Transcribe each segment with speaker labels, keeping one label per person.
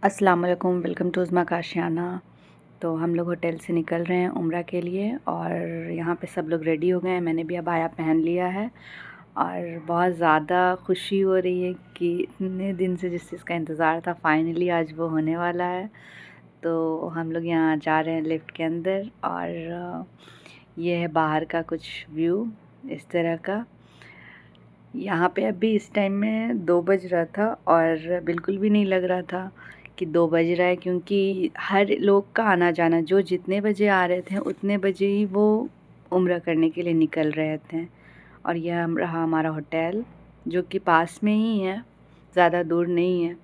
Speaker 1: अस्सलाम वालेकुम, welcome to उज़्मा काशियाना। तो हम लोग होटल से निकल रहे हैं उम्रा के लिए और यहाँ पे सब लोग रेडी हो गए हैं। मैंने भी अबाया पहन लिया है और बहुत ज़्यादा खुशी हो रही है कि इतने दिन से जिस चीज़ का इंतज़ार था फाइनली आज वो होने वाला है। तो हम लोग यहाँ जा रहे हैं लिफ्ट के अंदर और ये है बाहर का कुछ व्यू इस तरह का। यहाँ पे अभी इस टाइम में 2 बज रहा था और बिल्कुल भी नहीं लग रहा था कि 2 बज रहा है, क्योंकि हर लोग का आना जाना, जो जितने बजे आ रहे थे उतने बजे ही वो उम्रा करने के लिए निकल रहे थे। और यह रहा हमारा होटल, जो कि पास में ही है, ज़्यादा दूर नहीं है।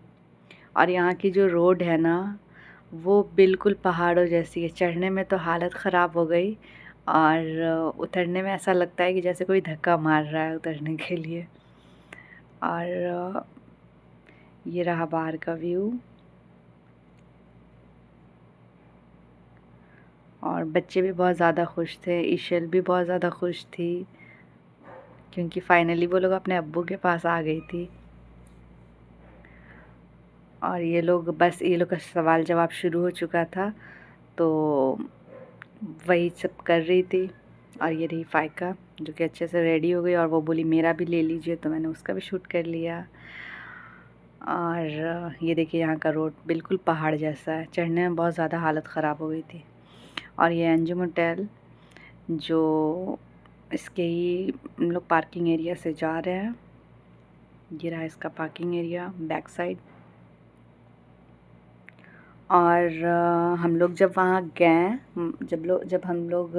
Speaker 1: और यहाँ की जो रोड है ना, वो बिल्कुल पहाड़ों जैसी है। चढ़ने में तो हालत ख़राब हो गई और उतरने में ऐसा लगता है कि जैसे कोई धक्का मार रहा है उतरने के लिए। और ये रहा बाहर का व्यू। और बच्चे भी बहुत ज़्यादा खुश थे, इशल भी बहुत ज़्यादा खुश थी, क्योंकि फाइनली वो लोग अपने अब्बू के पास आ गई थी। और ये लोग का सवाल जवाब शुरू हो चुका था, तो वही सब कर रही थी। और ये रही फ़ायका, जो कि अच्छे से रेडी हो गई और वो बोली मेरा भी ले लीजिए, तो मैंने उसका भी शूट कर लिया। और ये देखिए यहाँ का रोड बिल्कुल पहाड़ जैसा है, चढ़ने में बहुत ज़्यादा हालत ख़राब हो गई थी। और ये अंजुम होटल, जो इसके ही हम लोग पार्किंग एरिया से जा रहे हैं। ये रहा इसका पार्किंग एरिया बैक साइड। और हम लोग जब वहाँ गए, जब हम लोग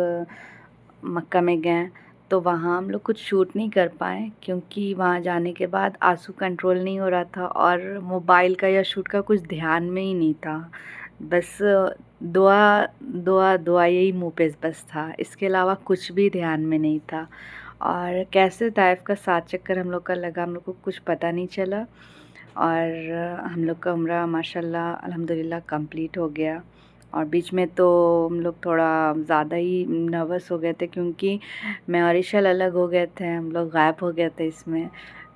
Speaker 1: मक्का में गए, तो वहाँ हम लोग कुछ शूट नहीं कर पाए, क्योंकि वहाँ जाने के बाद आंसू कंट्रोल नहीं हो रहा था और मोबाइल का या शूट का कुछ ध्यान में ही नहीं था। बस दुआ दुआ दुआ यही मुँह पे बस था, इसके अलावा कुछ भी ध्यान में नहीं था। और कैसे ताइफ का 7 चक्कर हम लोग का लगा, हम लोग को कुछ पता नहीं चला। और हम लोग का उम्रा माशाल्लाह अल्हम्दुलिल्लाह कंप्लीट हो गया। और बीच में तो हम लोग थोड़ा ज़्यादा ही नर्वस हो गए थे, क्योंकि मैं और इशल अलग हो गए थे, हम लोग गायब हो गए थे इसमें।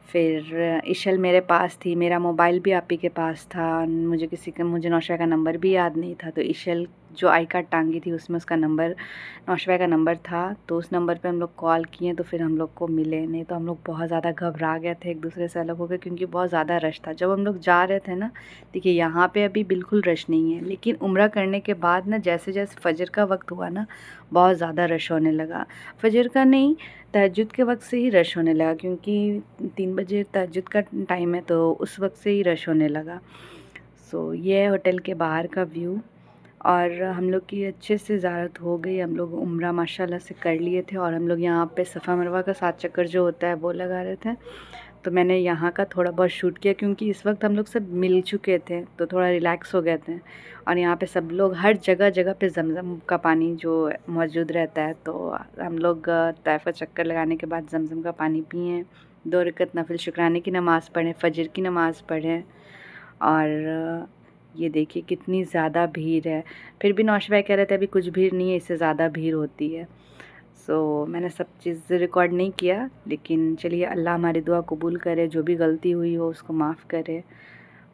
Speaker 1: फिर इशल मेरे पास थी, मेरा मोबाइल भी आप ही के पास था, मुझे नौशा का नंबर भी याद नहीं था। तो इशल जो आई कार्ड टांगी थी उसमें उसका नंबर, नौशा का नंबर था, तो उस नंबर पे हम लोग कॉल किए तो फिर हम लोग को मिले नहीं। तो हम लोग बहुत ज़्यादा घबरा गए थे, एक दूसरे से अलग हो गए, क्योंकि बहुत ज़्यादा रश था जब हम लोग जा रहे थे ना। देखिए यहाँ पे अभी बिल्कुल रश नहीं है, लेकिन उम्रा करने के बाद ना जैसे जैसे फ़जर का वक्त हुआ ना, बहुत ज़्यादा रश होने लगा। फ़जर का नहीं, तहज्जुद के वक्त से ही रश होने लगा, क्योंकि 3 बजे तहज्जुद का टाइम है, तो उस वक्त से ही रश होने लगा। सो ये है होटल के बाहर का व्यू। और हम लोग की अच्छे से ज़ियारत हो गई, हम लोग उम्रा माशाल्लाह से कर लिए थे। और हम लोग यहाँ पे सफ़ा मरवा का 7 चक्कर जो होता है वो लगा रहे थे, तो मैंने यहाँ का थोड़ा बहुत शूट किया, क्योंकि इस वक्त हम लोग सब मिल चुके थे तो थोड़ा रिलैक्स हो गए थे। और यहाँ पे सब लोग हर जगह जगह पे ज़मज़म का पानी जो मौजूद रहता है, तो हम लोग तैफ़ का चक्कर लगाने के बाद ज़मज़म का पानी पिए, 2 रकत नफिल शुक्राने की नमाज़ पढ़ें, फ़जर की नमाज़ पढ़ें। और ये देखिए कितनी ज़्यादा भीड़ है। फिर भी नौश भाई कह रहे थे अभी कुछ भीड़ नहीं है, इससे ज़्यादा भीड़ होती है। सो मैंने सब चीज़ रिकॉर्ड नहीं किया, लेकिन चलिए अल्लाह हमारी दुआ कबूल करे, जो भी गलती हुई हो उसको माफ़ करे।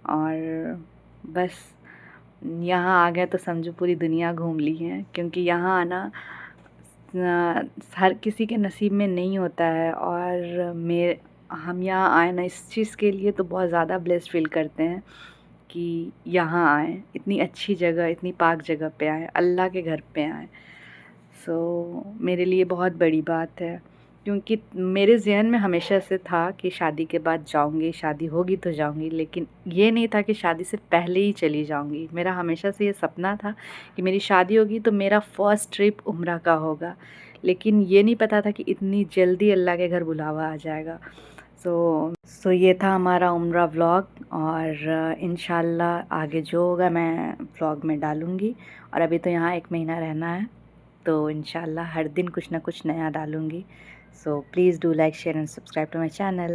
Speaker 1: और बस यहाँ आ गए तो समझो पूरी दुनिया घूम ली है, क्योंकि यहाँ आना हर किसी के नसीब में नहीं होता है। और हम यहाँ आए ना इस चीज़ के लिए तो बहुत ज़्यादा ब्लेस्ड फ़ील करते हैं कि यहाँ आएँ, इतनी अच्छी जगह, इतनी पाक जगह पे आएँ, अल्लाह के घर पे आएँ। सो मेरे लिए बहुत बड़ी बात है, क्योंकि मेरे ज़हन में हमेशा से था कि शादी के बाद जाऊँगी, शादी होगी तो जाऊँगी, लेकिन ये नहीं था कि शादी से पहले ही चली जाऊँगी। मेरा हमेशा से ये सपना था कि मेरी शादी होगी तो मेरा फ़र्स्ट ट्रिप उम्रा का होगा, लेकिन ये नहीं पता था कि इतनी जल्दी अल्लाह के घर बुलावा आ जाएगा। सो ये था हमारा उम्रा व्लॉग। और इंशाल्लाह आगे जो होगा मैं व्लॉग में डालूँगी। और अभी तो यहाँ 1 महीना रहना है, तो इंशाल्लाह हर दिन कुछ ना कुछ नया डालूँगी। So please do like share and subscribe to my channel.